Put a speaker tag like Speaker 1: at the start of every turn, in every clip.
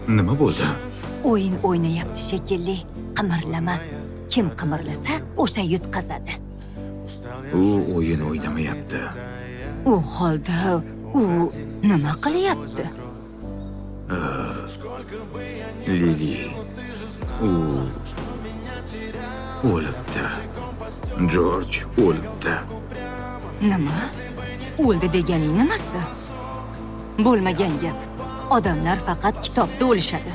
Speaker 1: Nima bo'ldi?
Speaker 2: O'yin o'ynayapti shekilli. Qimirlama. Kim qimirlasa, o'sha yutqazadi.
Speaker 1: U o'yin o'ynamayapti.
Speaker 2: U holda u nima qilyapti?
Speaker 1: Lili. U o'libdi. Jorj o'libdi.
Speaker 2: Nima? O'ldi deganing nimasi? Bo'lmagan gap. Odamlar faqat kitobda o'lishadi.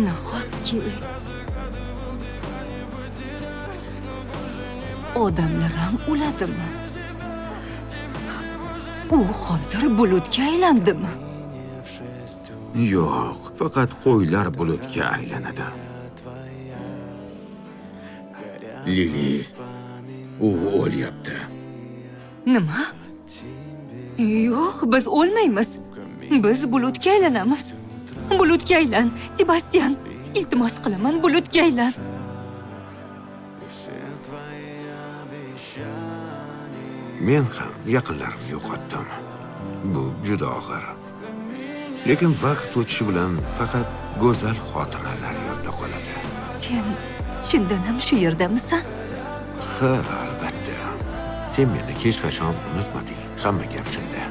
Speaker 2: Nahotki odamlar ham o'ladimi? U hozir bulutga aylandimi?
Speaker 1: Yo'q, faqat qo'ylar bulutga aylanadi. Lili, u o'lyapti.
Speaker 2: Nima? Yo'q, biz o'lmaymiz. Biz bulutga aylanamiz. Bulutga aylan, Sebastian. Iltimos qilaman, bulutga aylan.
Speaker 3: Men ham yaqinlarimni yo'qotdim. Bu juda og'ir. Lekin vaqt o'tishi bilan faqat go'zal xotiralar yodda qoladi.
Speaker 2: Sen chindan ham shu yerdamisan?
Speaker 3: Ha, albatta. Sen meni hech qachon unutmading. Hamma gap shunda.